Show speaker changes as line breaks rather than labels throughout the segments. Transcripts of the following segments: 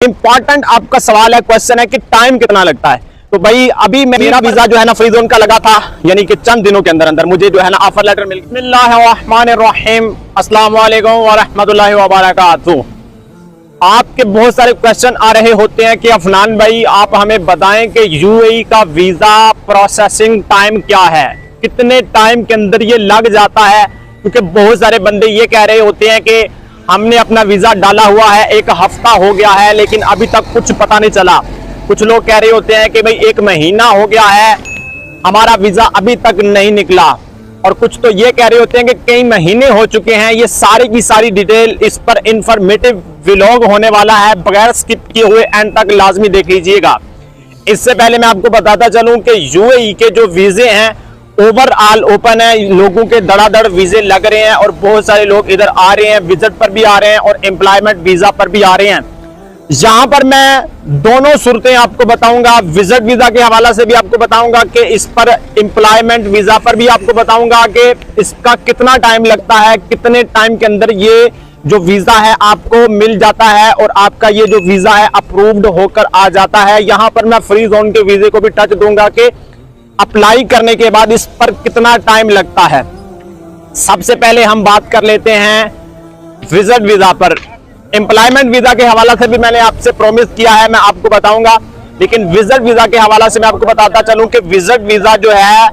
Important आपका सवाल है, क्वेश्चन है कि टाइम कितना लगता है। तो भाई अभी मेरा वीजा जो है ना फ्री जोन का लगा था, यानी कि चंद दिनों के अंदर अंदर मुझे जो है ना ऑफर लेटर मिल गया। बिस्मिल्लाहिर्रहमानिर्रहीम, अस्सलाम वालेकुम व रहमतुल्लाहि व बरकातुहू। आपके बहुत सारे क्वेश्चन आ रहे होते हैं कि अफनान भाई आप हमें बताएं कि यूएई का वीजा प्रोसेसिंग टाइम क्या है, कितने टाइम के अंदर ये लग जाता है। क्योंकि बहुत सारे बंदे ये कह रहे होते हैं कि हमने अपना वीजा डाला हुआ है, 1 हफ्ता हो गया है लेकिन अभी तक कुछ पता नहीं चला। कुछ लोग कह रहे होते हैं कि भाई 1 महीना हो गया है, हमारा वीजा अभी तक नहीं निकला। और कुछ तो ये कह रहे होते हैं कि कई महीने हो चुके हैं। ये सारी की सारी डिटेल, इस पर इंफॉर्मेटिव व्लॉग होने वाला है, बगैर स्किप किए हुए एंड तक लाजमी देख लीजिएगा। इससे पहले मैं आपको बताता चलूं कि यूएई के जो वीजे हैं ओवरऑल ओपन है, लोगों के धड़ाधड़ वीजे लग रहे हैं और बहुत सारे लोग इधर आ रहे हैं, विजिट पर भी आ रहे हैं और एम्प्लॉयमेंट वीजा पर भी आ रहे हैं। यहां पर मैं दोनों सूरतें आपको बताऊंगा, विजिट वीजा के हवाला से भी आपको बताऊंगा कि इस पर एम्प्लॉयमेंट वीजा पर भी आपको बताऊंगा कि इसका कितना टाइम लगता है, कितने टाइम के अंदर ये जो वीजा है आपको मिल जाता है और आपका ये जो वीजा है अप्रूव्ड होकर आ जाता है। यहां पर मैं फ्री जोन के वीजे को भी टच दूंगा कि अप्लाई करने के बाद इस पर कितना टाइम लगता है। सबसे पहले हम बात कर लेते हैं विजिट वीजा पर। एम्प्लॉयमेंट वीजा के हवाला से भी मैंने आपसे प्रॉमिस किया है, मैं आपको बताऊंगा, लेकिन विजिट वीजा के हवाला से मैं आपको बताता चलूं कि विजिट वीजा जो है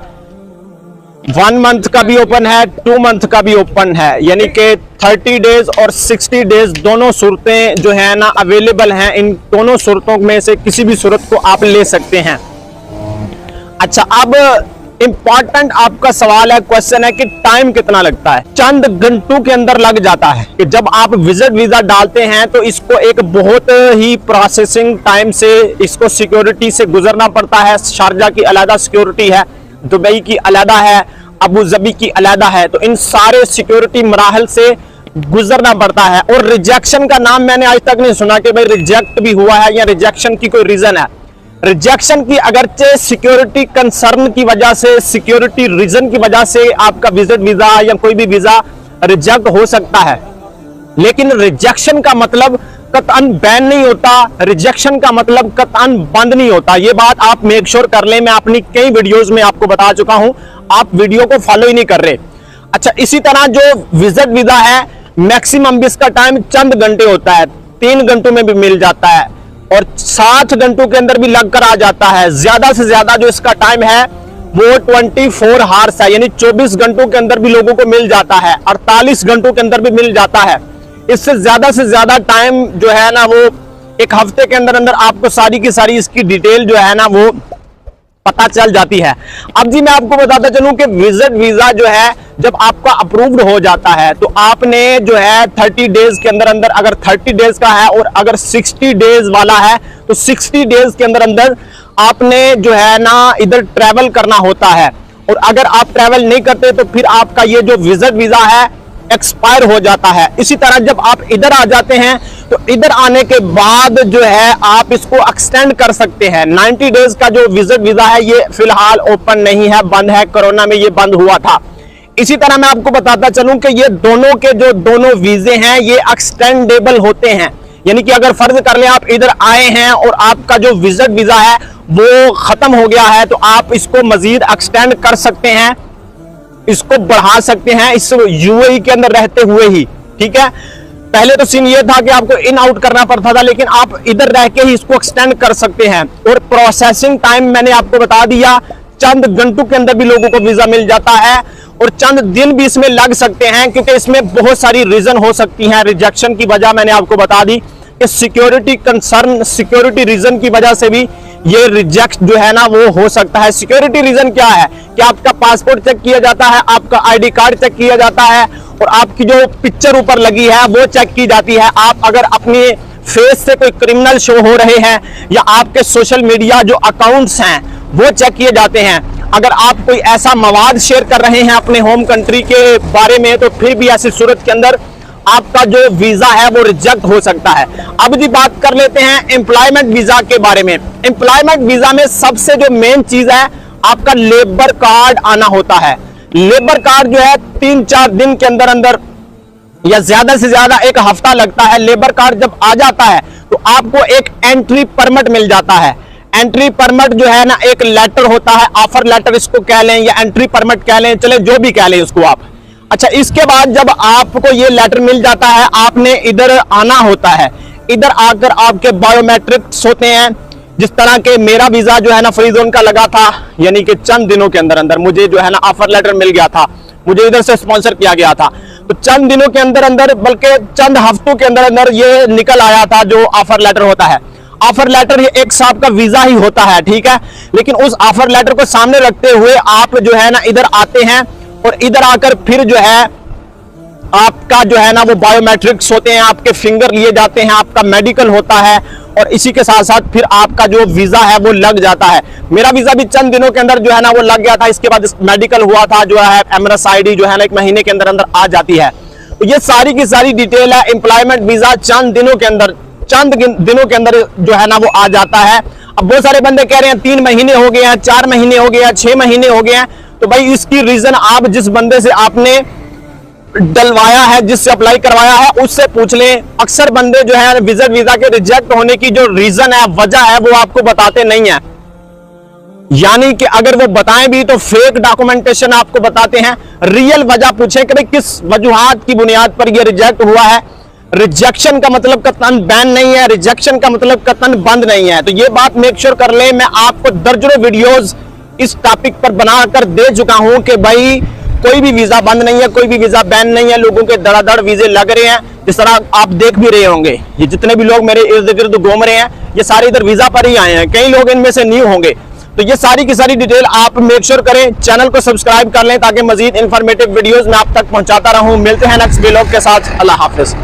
1 मंथ का भी ओपन है, 2 मंथ का भी ओपन है, यानी कि 30 डेज और 60 डेज दोनों सूरतें जो है ना अवेलेबल हैं। इन दोनों सूरतों में से किसी भी सूरत को आप ले सकते हैं। अच्छा, अब इंपॉर्टेंट आपका सवाल है, क्वेश्चन है कि टाइम कितना लगता है। चंद घंटों के अंदर लग जाता है कि जब आप विजिट वीजा डालते हैं तो इसको एक बहुत ही प्रोसेसिंग टाइम से, इसको सिक्योरिटी से गुजरना पड़ता है। शारजा की अलग सिक्योरिटी है, दुबई की अलग है, अबू धाबी की अलग है, तो इन सारे सिक्योरिटी मराहल से गुजरना पड़ता है। और रिजेक्शन का नाम मैंने आज तक नहीं सुना कि भाई रिजेक्ट भी हुआ है या रिजेक्शन की कोई रीजन है। रिजेक्शन की अगरचे सिक्योरिटी कंसर्न की वजह से, सिक्योरिटी रीजन की वजह से आपका विजिट वीजा या कोई भी वीजा रिजेक्ट हो सकता है, लेकिन रिजेक्शन का मतलब कतअन बैन नहीं होता, रिजेक्शन का मतलब कतअन बंद नहीं होता। ये बात आप मेक श्योर कर लें, मैं अपनी कई वीडियोस में आपको बता चुका हूं, आप वीडियो को फॉलो ही नहीं कर रहे। अच्छा, इसी तरह जो विजिट वीजा है मैक्सिमम भी इसका टाइम चंद घंटे होता है, 3 घंटों में भी मिल जाता है और 60 घंटों के अंदर भी लगकर आ जाता है। ज्यादा से ज्यादा जो इसका टाइम है वो 24 हार्स है, यानी 24 घंटों के अंदर भी लोगों को मिल जाता है, 48 घंटों के अंदर भी मिल जाता है। इससे ज्यादा टाइम जो है ना वो 1 हफ्ते के अंदर अंदर आपको सारी की सारी इसकी डिटेल जो है ना वो पता चल जाती है। अब जी मैं आपको बताता चलूं कि विजिट वीजा जो है जब आपका अप्रूव्ड हो जाता है तो आपने जो है 30 डेज के अंदर अंदर, अगर 30 डेज का है और अगर 60 डेज वाला है तो 60 डेज के अंदर अंदर आपने जो है ना इधर ट्रैवल करना होता है। और अगर आप ट्रैवल नहीं करते तो फिर आपका ये जो विजिट वीजा है एक्सपायर हो जाता है। इसी तरह जब आप इधर आ जाते हैं तो इधर आने के बाद जो है आप इसको एक्सटेंड कर सकते हैं। 90 डेज का जो विजिट वीजा है ये फिलहाल ओपन नहीं है, बंद है, कोरोना में ये बंद हुआ था। इसी तरह मैं आपको बताता चलूं कि ये दोनों के जो दोनों वीजे हैं ये एक्सटेंडेबल होते हैं, यानी कि अगर फर्ज कर ले आप इधर आए हैं और आपका जो विजिट वीजा है वो खत्म हो गया है तो आप इसको मजीद एक्सटेंड कर सकते हैं, इसको बढ़ा सकते हैं इस यूएई के अंदर रहते हुए ही। ठीक है, पहले तो सीन ये था कि आपको इन आउट करना पड़ता था, लेकिन आप इधर रह के ही इसको एक्सटेंड कर सकते हैं। और प्रोसेसिंग टाइम मैंने आपको बता दिया, चंद घंटों के अंदर भी लोगों को वीजा मिल जाता है और चंद दिन भी इसमें लग सकते हैं, क्योंकि इसमें बहुत सारी रीजन हो सकती हैं। रिजेक्शन की वजह मैंने आपको बता दी कि सिक्योरिटी कंसर्न, सिक्योरिटी रीजन की वजह से भी ये रिजेक्ट जो है ना वो हो सकता है। सिक्योरिटी रीजन क्या है कि आपका पासपोर्ट चेक किया जाता है, आपका आईडी कार्ड चेक किया जाता है और आपकी जो पिक्चर ऊपर लगी है वो चेक की जाती है। आप अगर अपने फेस से कोई क्रिमिनल शो हो रहे हैं या आपके सोशल मीडिया जो अकाउंट्स हैं वो चेक किए जाते हैं। अगर आप कोई ऐसा मवाद शेयर कर रहे हैं अपने होम कंट्री के बारे में तो फिर भी ऐसी सूरत के अंदर आपका जो वीजा है वो रिजेक्ट हो सकता है। अब जी बात कर लेते हैं एम्प्लॉयमेंट वीजा के बारे में। एम्प्लॉयमेंट वीजा में सबसे जो मेन चीज है आपका लेबर कार्ड आना होता है। लेबर कार्ड जो है 3-4 दिन के अंदर अंदर या ज्यादा से ज्यादा 1 हफ्ता लगता है। लेबर कार्ड जब आ जाता है तो आपको एक एंट्री परमिट मिल जाता है। एंट्री परमिट जो है ना एक लेटर होता है, ऑफर लेटर इसको कह लें या एंट्री परमिट कह लें, चले जो भी कह लें उसको आप। अच्छा, इसके बाद जब आपको ये लेटर मिल जाता है, आपने इधर आना होता है। इधर आकर आपके बायोमेट्रिक्स होते हैं, जिस तरह के मेरा वीजा जो है ना फ्री जोन का लगा था, यानी कि चंद दिनों के अंदर अंदर मुझे जो है ना ऑफर लेटर मिल गया था, मुझे इधर से स्पॉन्सर किया गया था। तो चंद दिनों के अंदर अंदर, बल्कि चंद हफ्तों के अंदर अंदर ये निकल आया था जो ऑफर लेटर होता है। ऑफर लेटर ये एक साहब का वीजा ही होता है, ठीक है। लेकिन उस ऑफर लेटर को सामने रखते हुए आप जो है ना इधर आते हैं और इधर आकर फिर जो है आपका जो है ना वो बायोमेट्रिक्स होते हैं, आपके फिंगर लिए जाते हैं, आपका मेडिकल होता है और इसी के साथ साथ फिर आपका जो वीजा है वो लग जाता है। मेरा वीजा भी चंद दिनों के अंदर जो है ना वो लग गया था। इसके बाद मेडिकल हुआ था, जो है एमरस आईडी जो है ना 1 महीने के अंदर अंदर आ जाती है। तो ये सारी की सारी डिटेल है। एम्प्लॉयमेंट वीजा चंद दिनों के अंदर जो है ना वो आ जाता है। अब बहुत सारे बंदे कह रहे हैं 3 महीने हो गए हैं, 4 महीने हो गए हैं, 6 महीने हो गए हैं। तो भाई इसकी रीजन आप जिस बंदे से आपने डलवाया है, जिससे अप्लाई करवाया है, उससे पूछ लें। अक्सर बंदे जो है विजिट वीजा के रिजेक्ट होने की जो रीजन है, वजह है, वो आपको बताते नहीं है। यानी कि अगर वो बताएं भी तो फेक डॉक्यूमेंटेशन आपको बताते हैं। रियल वजह पूछें कि भाई किस वजूहात की बुनियाद पर ये रिजेक्ट हुआ है। रिजेक्शन का मतलब कतन बैन नहीं है, रिजेक्शन का मतलब कतन बंद नहीं है। तो ये बात मेक श्योर कर ले। मैं आपको दर्जनों वीडियोस इस टॉपिक पर बनाकर दे चुका हूं कि भाई कोई भी वीजा बंद नहीं है, कोई भी वीजा बैन नहीं है। लोगों के धड़ाधड़ वीजे लग रहे हैं, जिस तरह आप देख भी रहे होंगे। ये जितने भी लोग मेरे इर्द गिर्द घूम रहे हैं, ये सारे इधर वीजा पर ही आए हैं। कई लोग इनमें से न्यू होंगे। तो ये सारी की सारी डिटेल आप मेक श्योर करें, चैनल को सब्सक्राइब कर लें ताकि मजीद इंफॉर्मेटिव वीडियोस मैं आप तक पहुंचाता रहूं। मिलते हैं नेक्स्ट व्लॉग के साथ। अल्लाह हाफिज।